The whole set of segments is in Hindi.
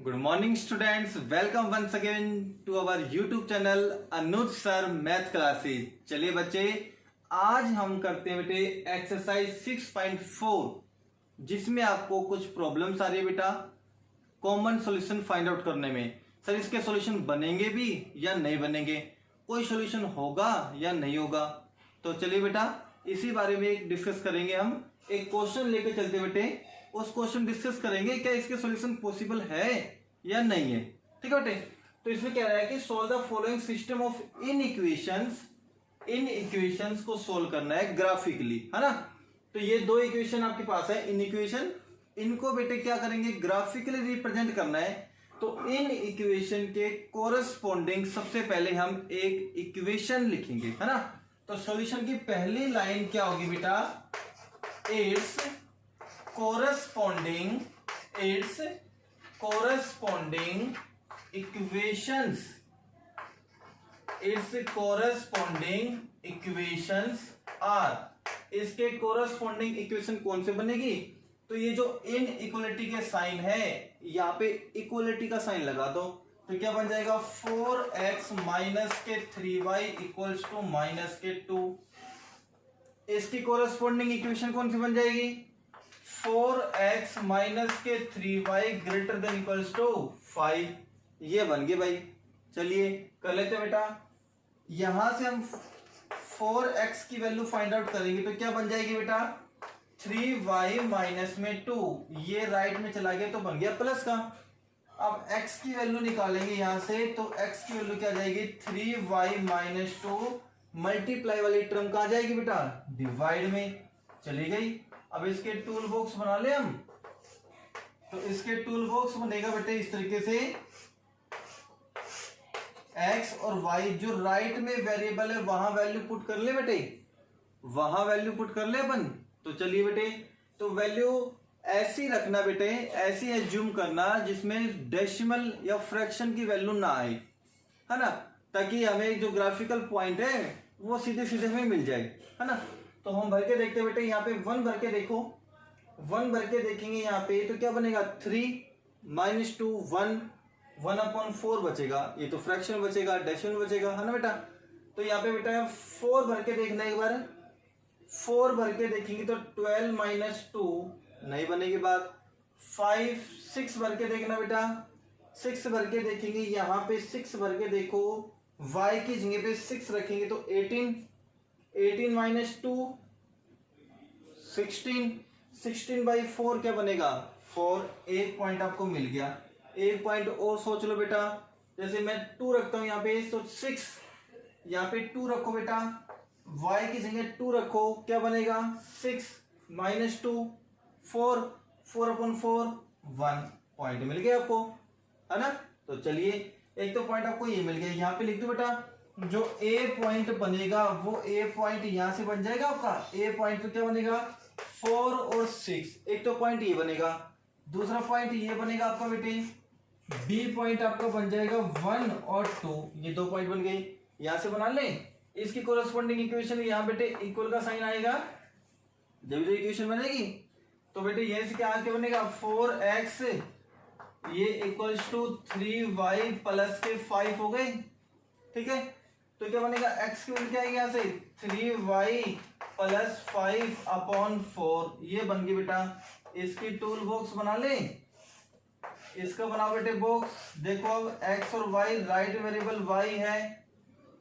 Good morning students, welcome once again to our YouTube channel Anuj sir math classes. चलिए बच्चे, आज हम करते हैं बेटे एक्सरसाइज 6.4, जिसमें आपको कुछ प्रॉब्लम्स आ रही है बेटा कॉमन सॉल्यूशन फाइंड आउट करने में। सर इसके सॉल्यूशन बनेंगे भी या नहीं बनेंगे, कोई सॉल्यूशन होगा या नहीं होगा, तो चलिए बेटा इसी बारे में डिस्कस करेंगे। हम एक क्वेश्चन लेके चलते बेटे, उस क्वेश्चन डिस्कस करेंगे क्या इसके सॉल्यूशन पॉसिबल है या नहीं है। ठीक है बेटे, तो इसमें कह रहा है कि solve the following system of in equations को सोल्व करना है ग्राफिकली, है ना। तो ये दो इक्वेशन आपके पास है, इन इक्वेशन, इनको बेटे क्या करेंगे ग्राफिकली रिप्रेजेंट करना है। तो इन इक्वेशन के कोरस्पॉन्डिंग सबसे पहले हम एक इक्वेशन लिखेंगे, है ना। तो सॉल्यूशन की पहली लाइन क्या होगी बेटा, इट्स कोरस्पॉन्डिंग इक्वेशंस आर। इसके कोरस्पॉन्डिंग इक्वेशन कौन से बनेगी, तो ये जो इन इक्वलिटी के साइन है यहाँ पे इक्वलिटी का साइन लगा दो, तो क्या बन जाएगा 4x माइनस के 3y इक्वल्स टू माइनस के 2। इसकी कोरस्पॉन्डिंग इक्वेशन कौन सी बन जाएगी, 4x माइनस के 3y greater than equals to 5। ये बन गई भाई। चलिए कर लेते बेटा, यहां से हम 4x की वैल्यू फाइंड आउट करेंगे तो क्या बन जाएगी बेटा 3y माइनस में 2, ये राइट में चला गया तो बन गया प्लस का। अब x की वैल्यू निकालेंगे यहां से, तो x की वैल्यू क्या जाएगी 3y माइनस 2, मल्टीप्लाई वाली टर्म कहां जाएगी बेटा डिवाइड में चली गई। अब इसके टूल बॉक्स बना ले हम, तो इसके टूल बॉक्स बनेगा बेटे इस तरीके से, x और y जो राइट में वेरिएबल है वहां वैल्यू पुट कर ले बेटे, वहां वैल्यू पुट कर ले अपन। तो चलिए बेटे, तो वैल्यू ऐसी रखना बेटे, ऐसी एज्यूम करना जिसमें डेसिमल या फ्रैक्शन की वैल्यू ना आए, है ना, ताकि हमें जो ग्राफिकल पॉइंट है वो सीधे सीधे हमें मिल जाए, है ना। तो हम भर के देखते बेटे, यहाँ पे 1 भर के देखो, 1 भर के देखेंगे यहाँ पे तो क्या बनेगा 3 माइनस 2 1, 1/4 बचेगा, ये तो फ्रैक्शन बचेगा, डेसिमल बचेगा, है ना बेटा। तो यहाँ पे बेटा 4 भर के देखना, एक बार 4 भर के देखेंगे तो 12 माइनस 2 नहीं बनेगी बात। 5 6 भर के देखना बेटा, 6 भर के देखेंगे, यहाँ पे 6 भर के देखो, y की जगह पे 6 रखेंगे तो 18 माइनस 2 16/4 क्या बनेगा 4। एक पॉइंट आपको मिल गया। एक पॉइंट और सोच लो बेटा, जैसे मैं 2 रखता हूं यहाँ पे, तो 6 यहाँ पे 2 रखो बेटा, y की जगह 2 रखो, क्या बनेगा 6 माइनस 2 4/4 1 पॉइंट मिल गया आपको, है ना। तो चलिए एक तो पॉइंट आपको ये मिल गया, यहाँ पे लिख दो बेटा, जो ए पॉइंट बनेगा वो ए पॉइंट यहां से बन जाएगा आपका, ए पॉइंट तो क्या बनेगा 4 और 6, एक तो पॉइंट ये बनेगा, दूसरा पॉइंट ये बनेगा आपका बेटे, बी पॉइंट आपका बन जाएगा 1 और 2, ये 2 पॉइंट बन गए, यहां से बना ले। इसकी कोरस्पॉन्डिंग इक्वेशन यहाँ बेटे इक्वल का साइन आएगा, जब जो इक्वेशन बनेगी तो बेटे ये से क्या बनेगा 4x ये इक्वल्स टू 3y प्लस के 5 हो गए, ठीक है। तो क्या बनेगा x की वैल्यू क्या आएगी यहाँ से 3y प्लस 5/4, ये बन गई बेटा। इसकी टूल बॉक्स बना ले, इसका बनाओ बेटे बॉक्स। देखो अब x और y राइट वेरिएबल y है,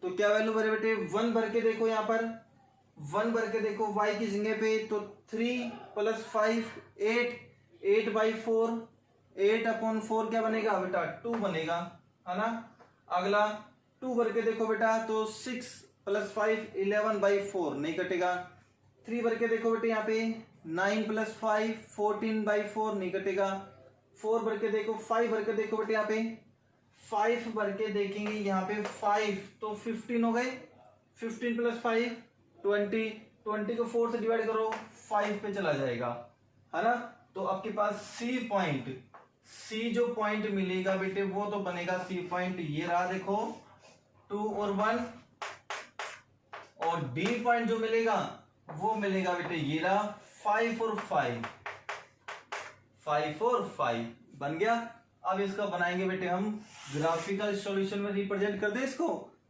तो क्या वैल्यू भरे बेटे 1 भर के देखो, यहाँ पर 1 भर के देखो y की जगह पे, तो 3 प्लस 5 8/4, 8/4 क्या बनेगा बेटा 2 बनेगा, है ना। अगला 2 भर के देखो बेटा, तो 6 प्लस 5 11/4 नहीं कटेगा। 3 भर के देखो बेटे यहाँ पे 9 प्लस 5 14/4 नहीं कटेगा। 4 भर के देखो, 5 भर के देखो बेटे यहाँ पे, 5 भर के देखेंगे यहाँ पे 5 तो 15 हो गए, 15 प्लस 5 20 को 4 से डिवाइड करो 5 पे चला जाएगा, है ना। तो आपके पास सी जो पॉइंट मिलेगा बेटे वो तो बनेगा सी पॉइंट, ये रहा देखो 2 और 1, और डी पॉइंट जो मिलेगा वो मिलेगा बेटे ये रहा 5 और 5 बन गया। अब इसका बनाएंगे बेटे हम ग्राफिकल सॉल्यूशन में रिप्रेजेंट कर दे इसको।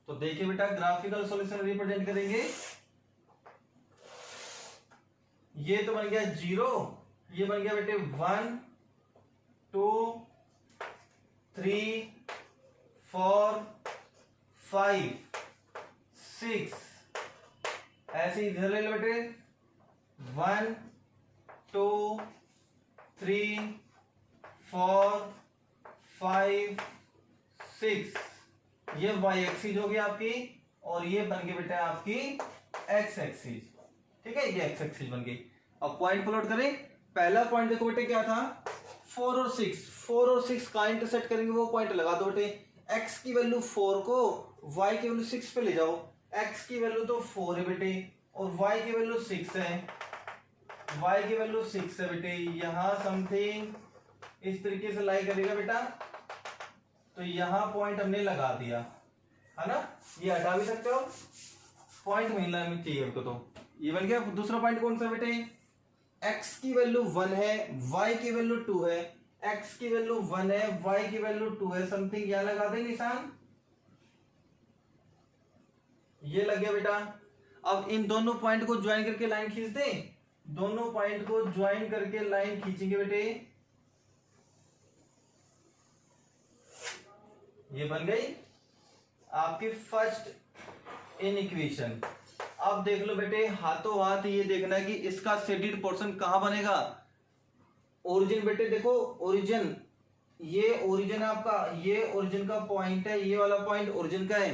तो देखिए बेटा ग्राफिकल सॉल्यूशन रिप्रेजेंट करेंगे, ये तो बन गया 0, ये बन गया बेटे 1 2 3 4 5 6, ऐसे इधर ले लो बेटे 1 2 3 4 5 6, ये y एक्सिस हो गई आपकी और ये बन गई बेटा आपकी x एक्सिस। ठीक है, ये x एक्सिस बन गई। अब पॉइंट प्लॉट करें। पहला पॉइंट देखो बेटे क्या था 4 और 6, 4 और 6 का इंटरसेक्ट करेंगे वो पॉइंट लगा दो बेटे। x की वैल्यू 4 को y की वैल्यू 6 पे ले जाओ। x की वैल्यू तो 4 है बेटे और y की वैल्यू 6 है, y की वैल्यू 6 है बेटे। यहां समथिंग इस तरीके से लाई करेगा बेटा, तो यहां पॉइंट हमने लगा दिया है ना, ये हटा भी सकते हो, पॉइंट मिलना चाहिए हमको। तो ये बन गया। दूसरा पॉइंट कौन सा बेटे, x की वैल्यू 1 है, y की वैल्यू 2 है, x की वैल्यू 1 है, y की वैल्यू 2 है, समथिंग यहां लगा दे निशान, ये लग गया बेटा। अब इन दोनों पॉइंट को ज्वाइन करके लाइन खींच दे, दोनों पॉइंट को ज्वाइन करके लाइन खींचेंगे बेटे, ये बन गई आपकी फर्स्ट इनइक्वेशन। अब देख लो बेटे हाथों हाथ ये देखना है कि इसका शेडेड पोर्शन कहां बनेगा। ओरिजिन बेटे देखो, ओरिजिन, ये ओरिजिन आपका, ये ओरिजिन का पॉइंट है, ये वाला पॉइंट ओरिजिन का है।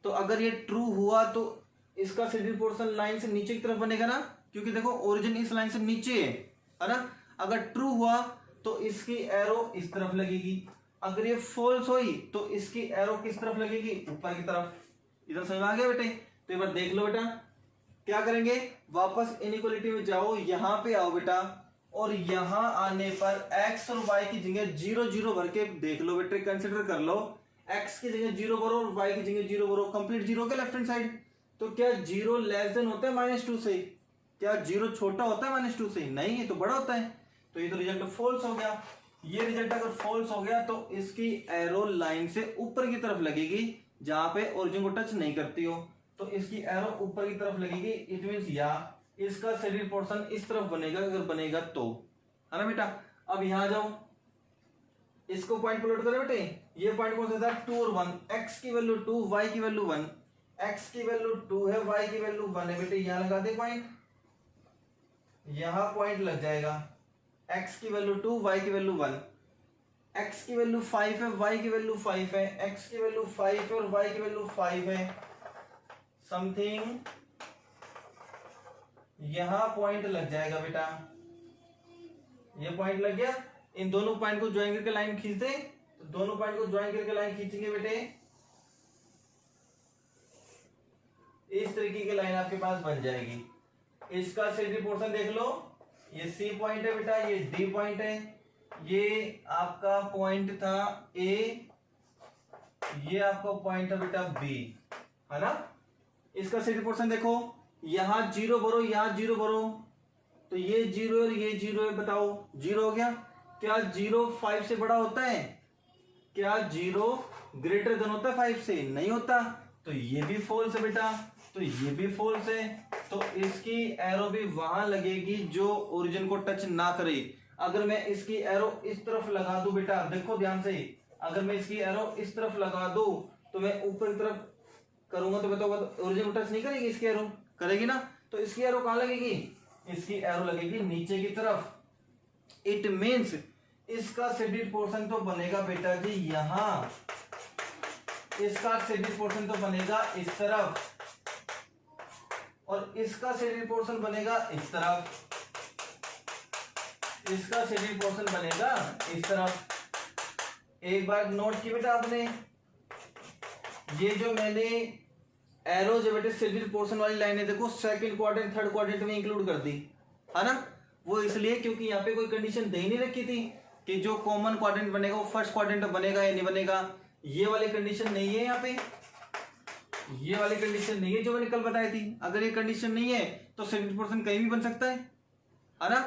तो अगर ये ट्रू हुआ तो इसका शेडेड पोर्शन लाइन से नीचे की तरफ बनेगा ना, क्योंकि देखो ओरिजिन इस लाइन से नीचे है ना। अगर ट्रू हुआ तो इसकी एरो इस तरफ लगेगी, अगर ये फॉल्स हुई तो इसकी एरो किस तरफ लगेगी, ऊपर की तरफ। इधर समझ में आ गया बेटे। तो एक बार देख लो बेटा क्या करेंगे, वापस इनइक्वालिटी में जाओ, यहां पे आओ बेटा, और यहां आने पर x और y की जगह 0 0 भर के देख लो बेटे, कंसिडर कर लो, x की जगह 0 भरो और y की जगह 0 भरो, कंप्लीट 0 के लेफ्ट हैंड साइड। तो क्या 0 लेस देन होता है -2 से, क्या 0 छोटा होता है -2 से, नहीं, ये तो बड़ा होता है। तो ये तो रिजल्ट फॉल्स हो गया। ये रिजल्ट अगर फॉल्स हो गया तो इसकी एरो लाइन से ऊपर की तरफ लगेगी, जहां पे ओरिजिन को टच नहीं करती हो, तो इसकी एरो ऊपर की तरफ लगेगी। इट मींस या इसका शेडेड पोर्शन इस तरफ बनेगा, अगर बनेगा तो, है ना बेटा। अब यहां जाओ, इसको पॉइंट प्लॉट करो बेटे। ये पॉइंट कौन सा था, 2 और 1, x की वैल्यू 2, y की वैल्यू 1, x की वैल्यू 2 है, y की वैल्यू 1 है बेटे। यहां लगा दे पॉइंट, यहां पॉइंट लग जाएगा। x की वैल्यू 2, y की वैल्यू 1, x की वैल्यू 5 है, y की वैल्यू 5 है, x की वैल्यू 5 है और y की वैल्यू 5 है, समथिंग यहां पॉइंट लग जाएगा बेटा। ये पॉइंट लग गया। इन दोनों पॉइंट को ज्वाइन करके लाइन खींच दे, तो दोनों पॉइंट को ज्वाइन करके लाइन खींचेंगे बेटे, इस तरीके की लाइन आपके पास बन जाएगी। इसका शेडेड पोर्शन देख लो, ये C पॉइंट है बेटा, ये D पॉइंट है, ये आपका पॉइंट था A, ये आपका पॉइंट था बेटा B, है ना। इसका शेडेड पोर्शन देखो, यहां 0 भरो, यहां 0 भरो, तो ये 0 और ये 0 है, बताओ 0 हो गया। क्या 0 5 से बड़ा होता है, क्या 0 ग्रेटर देन होता है 5 से, नहीं होता। तो ये भी फॉल्स है बेटा, तो ये भी फॉल्स है, तो इसकी एरो भी वहां लगेगी जो ओरिजिन को टच ना करे। अगर मैं इसकी एरो इस तरफ लगा दूं बेटा, देखो ध्यान से, अगर मैं इसकी एरो इस तरफ लगा दूं तो मैं ऊपर की तरफ करूंगा तो बताओ ओरिजिन को टच नहीं करेगी, इसकी एरो करेगी ना। तो इसकी एरो कहां लगेगी, इसकी एरो लगेगी नीचे की तरफ। इट मीन्स इसका शेडेड पोर्शन तो बनेगा बेटा जी यहां, इसका शेडेड पोर्शन तो बनेगा इस तरफ, और इसका शेडेड पोर्शन बनेगा इस तरफ, इसका शेडेड पोर्शन बनेगा इस तरफ। एक बार नोट की बेटा आपने, ये जो मैंने एरो जो बेटे शेडेड पोर्शन वाली लाइनें देखो सेकंड क्वाड्रेंट थर्ड क्वाड्रेंट में इंक्लूड कर दी, है ना। वो इसलिए क्योंकि यहाँ पे कोई कंडीशन दे नहीं रखी थी कि जो कॉमन क्वाड्रेंट बनेगा वो फर्स्ट क्वाड्रेंट में बनेगा या नहीं बनेगा। ये वाली कंडीशन नहीं है यहाँ पे, ये वाली कंडीशन नहीं है जो मैंने कल बताई थी। अगर ये कंडीशन नहीं है तो शेडेड पोर्शन कहीं भी बन सकता है ना।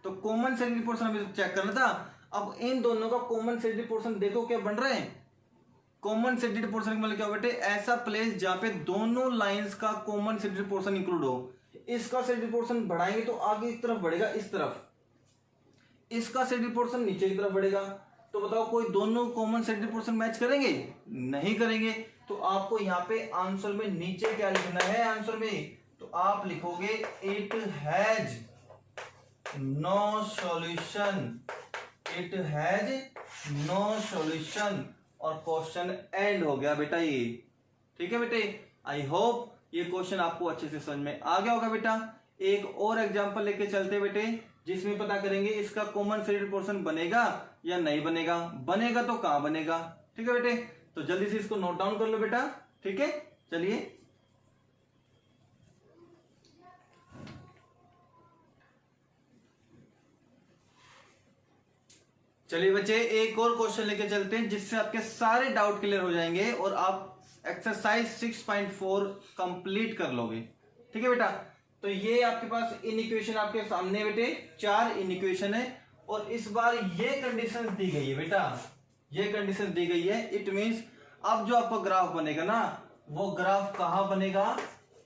तो कॉमन शेडेड पोर्शन हमें चेक करना था। अब इन दोनों का कॉमन सेटेड पोर्शन देखो क्या बन रहा है। कॉमन सेटेड पोर्शन मतलब क्या बेटे, ऐसा प्लेस जहां पे दोनों लाइंस का कॉमन सेटेड पोर्शन इंक्लूड हो। इसका सेटेड पोर्शन बढ़ाएंगे तो आगे की तरफ बढ़ेगा, इस तरफ। इसका सेटेड पोर्शन नीचे की तरफ बढ़ेगा। तो बताओ कोई दोनों कॉमन सेटेड पोर्शन मैच करेंगे? नहीं करेंगे। तो आपको यहाँ पे आंसर में नीचे क्या लिखना है, आंसर में तो आप लिखोगे it has no solution, it has no solution, और क्वेश्चन एंड हो गया बेटा ये। ठीक है बेटे, आई होप ये क्वेश्चन आपको अच्छे से समझ में आ गया होगा बेटा। एक और एग्जांपल लेके चलते बेटे, जिसमें पता करेंगे इसका कॉमन सेटेड पोर्शन बनेगा या नहीं बनेगा। बनेगा तो कहां बनेगा। ठीक है बेटे, तो जल्दी से इसको नोट डाउन कर लो बेटा। ठीक है, चलिए चलिए बच्चे एक और क्वेश्चन लेके चलते हैं, जिससे आपके सारे डाउट क्लियर हो जाएंगे और आप एक्सरसाइज 6.4 कंप्लीट कर लोगे। ठीक है बेटा, तो ये आपके पास इन इक्वेशन आपके सामने बेटे 4 इन इक्वेशन है, और इस बार ये कंडीशंस दी गई है बेटा, ये कंडीशन दी गई है। इट मींस अब जो आपका ग्राफ बनेगा ना, वो ग्राफ कहां बनेगा,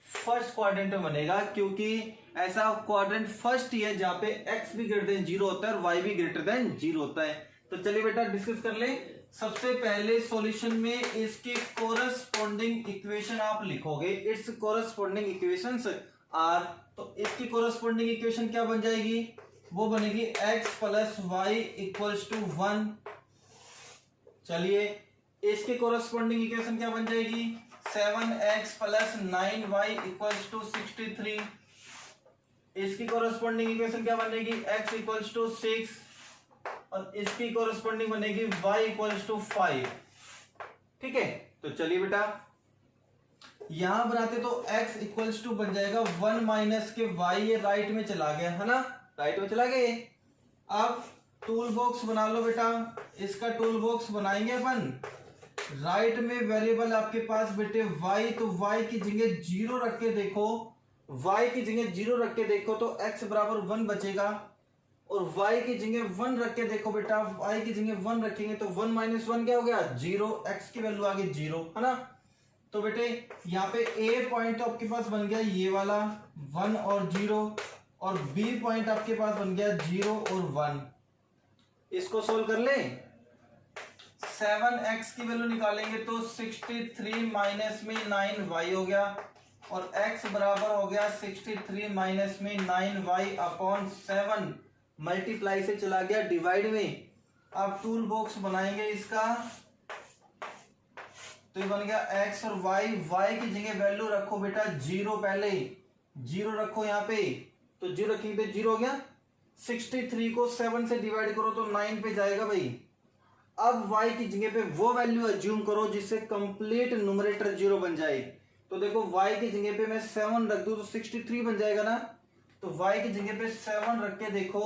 फर्स्ट क्वाड्रेंट में बनेगा, क्योंकि ऐसा क्वाड्रेंट फर्स्ट ही है जहां पे x भी ग्रेटर देन 0 होता है और y भी ग्रेटर देन 0 होता है। तो चलिए बेटा डिस्कस कर ले। सबसे पहले सॉल्यूशन में इसकी कोरस्पोंडिंग इक्वेशन आप लिखोगे, इट्स कोरस्पोंडिंग इक्वेशंस आर। तो इसकी कोरस्पोंडिंग इक्वेशन क्या बन जाएगी, वो बनेगी x plus Y equals to 1। चलिए इसकी कोरस्पोंडिंग इक्वेशन क्या बन जाएगी, 7x plus 9y equals to 63। इसकी कोरस्पोंडिंग इक्वेशन क्या बनेगी, x इक्वल्स टू 6, और इसकी कोरस्पोंडिंग बनेगी y इक्वल्स टू 5। ठीक है, तो चलिए बेटा यहां बनाते तो x इक्वल्स टू बन जाएगा 1 माइनस के y, ये राइट में चला गया है ना, राइट में चला गया। अब टूल बॉक्स बना लो बेटा, इसका टूल बॉक्स बनाएंगे अपन। राइट में वेरिएबल आपके पास बेटे y, तो y की जगह 0 रख के देखो, y की जगह 0 रख के देखो तो x बराबर 1 बचेगा, और y की जगह 1 रख के देखो बेटा, y की जगह 1 रखेंगे तो 1 माइनस 1 क्या हो गया, 0, x की वैल्यू आ गई 0, है ना। तो बेटे यहाँ पे a पॉइंट तो आपके पास बन गया ये वाला 1 और 0, और b पॉइंट आपके पास बन गया 0 और 1। इसको सोल्व कर ले, 7x की वैल्यू निकालेंगे तो 63 माइनस में 9y हो गया, और x बराबर हो गया 63 माइनस में 9y अपॉन 7, मल्टीप्लाई से चला गया डिवाइड में। अब टूल बॉक्स बनाएंगे इसका, तो ये बन गया x और y की जगह वैल्यू रखो बेटा 0, पहले 0 रखो यहाँ पे, तो 0 रखेंगे तो 0 हो गया। 63 को 7 से डिवाइड करो तो 9 पे जाएगा भाई। अब y की जगह पे वो वैल्यू अज्यूम करो जिससे कंप्लीट न्यूमरेटर 0 बन जाए। तो देखो y की जगह पे मैं 7 रख दूं तो 63 बन जाएगा ना, तो y की जगह पे 7 रख के देखो,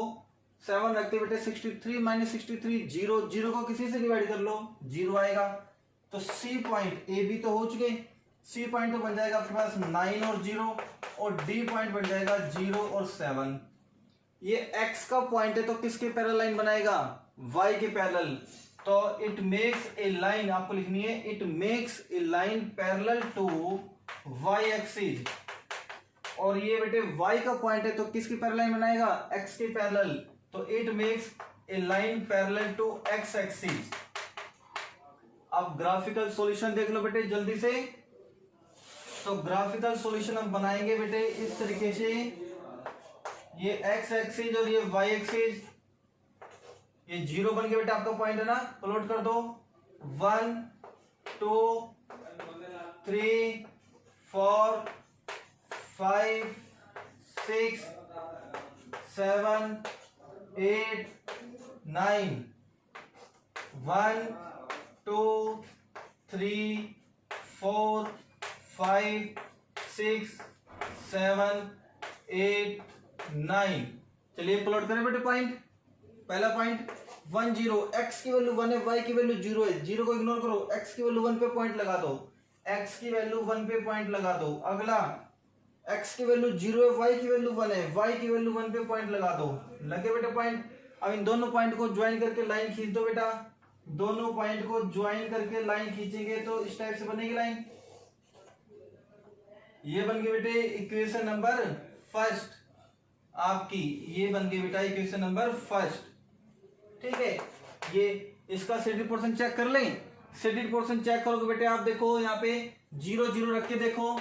7 रखते बेटे 63 माइनस 63 0, 0 को किसी से डिवाइड कर लो 0 आएगा। तो C पॉइंट ए बी तो हो चुके, C पॉइंट तो बन जाएगा आपके पास 9 और 0, और D पॉइंट बन जाएगा 0 और 7। ये x का पॉइंट है तो किसके पैरेलल लाइन बनाएगा, y के पैरेलल। तो इट मेक्स ए लाइन, आपको लिखनी है it makes a line parallel to y axis, और ये बेटे y का पॉइंट है तो किसकी पैरेलल लाइन बनाएगा, x के पैरेलल। तो it makes a line parallel to x axis. अब ग्राफिकल सॉल्यूशन देख लो बेटे जल्दी से। तो ग्राफिकल सॉल्यूशन हम बनाएंगे बेटे इस तरीके से, ये x एक्सिस और ये y एक्सिस, ये 0 बन गया बेटा आपका पॉइंट है ना, प्लॉट कर दो 1 2 3 4 5 6 7 8 9, 1 2 3 4 5 6 7 8 9। चलिए प्लॉट करें बेटे पॉइंट। पहला पॉइंट 1 0, x की वैल्यू 1 है, y की वैल्यू 0 है, 0 को इग्नोर करो, x की वैल्यू 1 पे पॉइंट लगा दो, x की वैल्यू 1 पे पॉइंट लगा दो। अगला x की वैल्यू 0 है, y की वैल्यू 1 है, y की वैल्यू 1 पे पॉइंट लगा दो, लगे बेटे पॉइंट। अब इन दोनों पॉइंट को ज्वाइन करके लाइन खींच दो बेटा। दोनों पॉइंट को ज्वाइन करके लाइन खींचेंगे तो इस टाइप से बनेगी लाइन। ये बन गई बेटे इक्वेशन नंबर फर्स्ट आपकी, ये बन गई बेटा इक्वेशन नंबर फर्स्ट। ठीक है, ये इसका सेडेड पोर्शन चेक कर लें। सेडेड पोर्शन चेक करोगे बेटे आप देखो यहाँ पे 0 0 रख के देखो,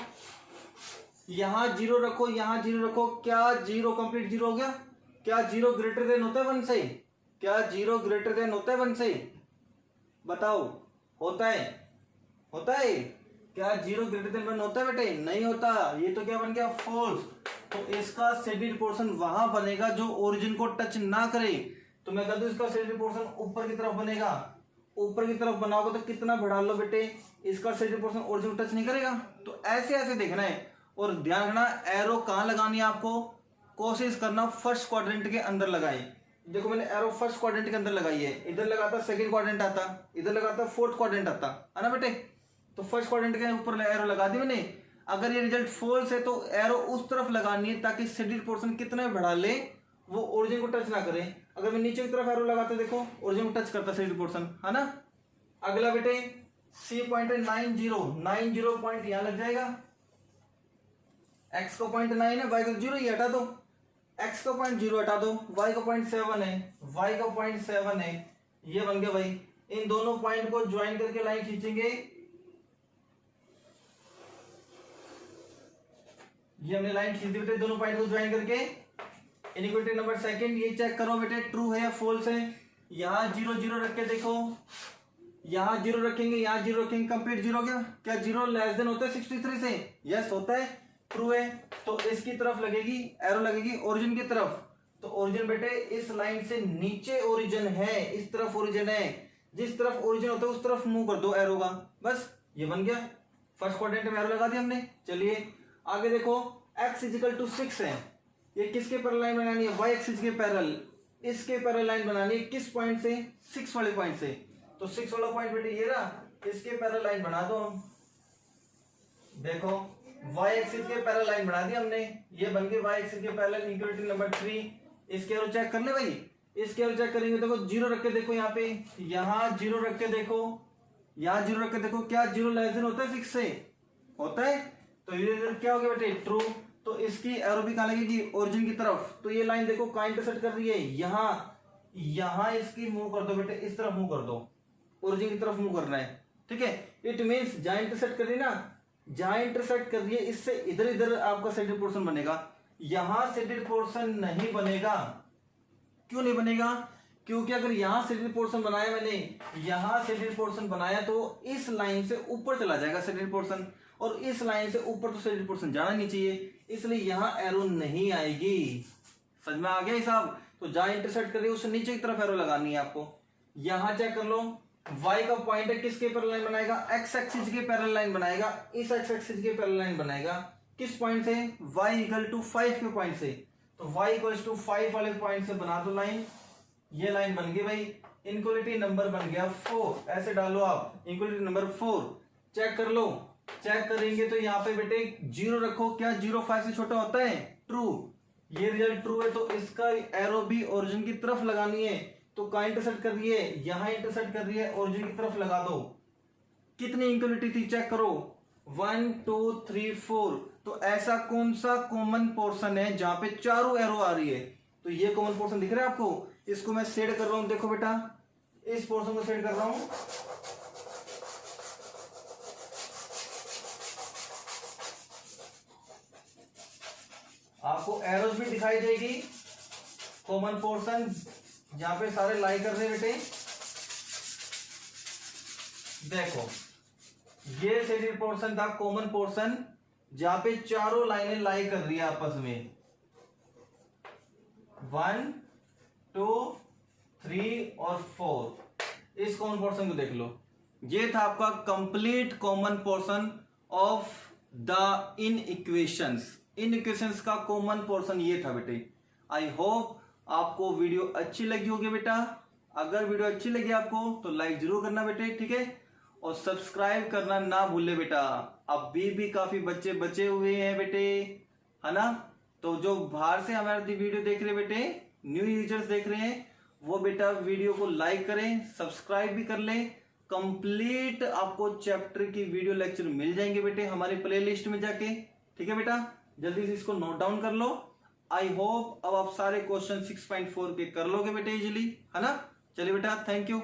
यहाँ 0 रखो, यहाँ 0 रखो, क्या 0 कंप्लीट 0 हो गया? क्या 0 ग्रेटर देन होता है 1 से? क्या 0 ग्रेटर देन होता है 1 से? बताओ, होता है? होता है? क्या 0 ग्रेटर देन 1 होता है बेटे? नहीं होता। ये तो क्या बन गया? फॉल्स। तो इसका सेडेड पोर्शन वहां बनेगा जो ओरिजिन को टच ना करे। तो मैं कह दूं इसका सेडेड पोर्शन ऊपर की तरफ बनेगा। ऊपर की तरफ बनाओगे तो कितना बढ़ा लो बेटे, इसका सेडेड पोर्शन ओरिजिन को टच नहीं करेगा। तो ऐसे ऐसे देखना है और ध्यान रखना एरो कहां लगानी है आपको। कोशिश करना फर्स्ट क्वाड्रेंट के अंदर लगाए। देखो मैंने एरो फर्स्ट क्वाड्रेंट के अंदर लगाई है। इधर लगाता सेकंड क्वाड्रेंट आता, इधर लगाता फोर्थ क्वाड्रेंट आता है ना बेटे। तो फर्स्ट क्वाड्रेंट के ऊपर एरो लगा दी मैंने। अगर ये रिजल्ट फॉल्स है तो एरो उस तरफ लगानी है ताकि सेडेड पोर्शन कितना बढ़ा ले वो ओरिजिन को टच ना करे। अगर मैं नीचे की तरफ एरो लगाता देखो ओरिजिन को टच करता सेडेड पोर्शन, है ना। अगला बेटे सी पॉइंट है 90 पॉइंट यहां लग जाएगा। एक्स का पॉइंट 9 है, वाई का 0 ही हटा दो। एक्स का पॉइंट 0 हटा दो, वाई का पॉइंट 7 है, वाई का पॉइंट 7 है। ये बन गया भाई। इन दोनों पॉइंट को ज्वाइन करके लाइन खींचेंगे। ये हमने लाइन खींच दी बेटे दोनों पॉइंट को ज्वाइन करके। इनइक्वालिटी नंबर सेकंड, ये चेक करो बेटे ट्रू है या फॉल्स है। यहाँ 0 0 रख के देखो, यहाँ 0 रखेंगे, यहाँ 0 रखेंगे, कंप्लीट 0 हो गया। क्या 0 लेस देन होता है 63 से? यस होता है, ट्रू है। तो इसकी तरफ लगेगी एरो, लगेगी ओरिजिन की तरफ। तो ओरिजिन बेटे इस लाइन से नीचे ओरिजिन है, इस तरफ ओरिजिन है। जिस तरफ ओरिजिन होता है उस तरफ मूव कर दो एरो का, बस ये बन गया। फर्स्ट क्वाड्रेंट में एरो लगा दिया हमने। चलिए आगे देखो, x इजिकल टू 6 है। ये किसके पैरेलल लाइन बनानी है? y एक्सिस के पैरेलल। इसके पैरेलल लाइन बनानी है किस पॉइंट से? 6 वाले पॉइंट से। तो 6 वाला पॉइंट बेटे ये रहा, इसके पैरेलल लाइन बना दो हम। देखो y एक्सिस के पैरेलल लाइन बना दी हमने। ये बन गई y एक्सिस के पैरेलल। Equation number 3। इसके एरो चेक कर ले भाई। इसके एरो चेक करेंगे, देखो 0 रख के देखो, यहाँ पे यहाँ 0 रख के देखो, यहाँ 0 रख के देखो। क्या 0 लेस देन होता है 6 से? होता है। तो ये रिजल्ट क्या हो गया बेटे? ट्रू। तो इसकी एरो भी कहां लगेगी? ओरिजिन की तरफ। तो ये लाइन देखो कहां इंटरसेक्ट कर रही है? यहाँ इसकी मूव कर दो बेटे, इस तरफ मूव कर दो, ओरिजिन की तरफ मूव करना है। ठीक है, इट मीन्स जहां इंटरसेक्ट कर रही है ना, जहां इंटरसेक्ट कर रही है इससे इधर इधर आपका सेडेड पोर्शन बनेगा। यहां सेडेड पोर्शन नहीं बनेगा। क्यों नहीं बनेगा? क्योंकि अगर यहां सेडेड पोर्शन बनाया मैंने, यहां सेडेड पोर्शन बनाया तो इस लाइन से ऊपर चला जाएगा सेडेड पोर्शन, और इस लाइन से ऊपर तो सेडेड पोर्शन जाना नहीं चाहिए, इसलिए यहां एरो नहीं आएगी। समझ में आ गया हिसाब? तो जहां इंटरसेक्ट कर रही है उससे नीचे की तरफ एरो लगानी है आपको। यहां चेक कर लो, y का पॉइंट है, किसके पैरेलल लाइन बनाएगा? x एक्सिस के पैरेलल लाइन बनाएगा। इस x एक्सिस के पैरेलल लाइन बनाएगा किस पॉइंट से? y इक्वल टू 5 के पॉइंट से। तो y इक्वल टू 5 वाले पॉइंट से बना दो लाइन। ये लाइन बन गई भाई। इनक्वालिटी नंबर बन गया 4। ऐसे डालो आप, इनक्वालिटी नंबर 4। चेक कर लो। चेक करेंगे तो यहाँ पे बेटे 0 रखो। क्या 0 5 से छोटा होता है? ट्रू। ये रिजल्ट ट्रू है तो इसका एरो भी ओरिजिन की तरफ लगानी है। तो कहां इंटरसेक्ट कर रही है? यहां इंटरसेक्ट कर रही है, ओरिजिन की तरफ लगा दो। कितनी इनक्वालिटी थी चेक करो, 1 2 3 4। तो ऐसा कौन सा कॉमन पोर्शन है जहां पे चारों एरो आ रही है? तो ये कॉमन पोर्शन दिख रहा है आपको, इसको मैं शेड कर रहा हूं। देखो बेटा इस पोर्शन को शेड कर रहा हूं। आपको एरोज भी दिखाई देगी, कॉमन पोर्शन जहां पे सारे लाई कर रहे बेटे। देखो ये सेडेड पोर्शन था, कॉमन पोर्शन जहां पे चारों लाइनें लाई कर रही है आपस में। 1 2 3 और 4। इस कॉमन पोर्शन को देख लो। ये था आपका complete common portion of the in equations का कॉमन पोर्शन ये था बेटे। आई होप आपको वीडियो अच्छी लगी होगी बेटा। अगर वीडियो अच्छी लगी आपको तो लाइक जरूर करना बेटे, ठीक है, और सब्सक्राइब करना ना भूले बेटा। अभी भी काफी बच्चे बचे हुए हैं बेटे, है ना। तो जो बाहर से हमारी वीडियो देख रहे बेटे, न्यू यूजर्स देख रहे हैं, वो बेटा वीडियो को लाइक करें, सब्सक्राइब भी कर लें। कंप्लीट आपको चैप्टर की वीडियो लेक्चर मिल जाएंगे बेटे हमारे प्लेलिस्ट में जाके। ठीक है बेटा, जल्दी से इसको नोट डाउन कर लो। आई होप अब आप सारे क्वेश्चन 6.4 के कर लोगे बेटे इजीली, है ना। चलिए बेटा, थैंक यू।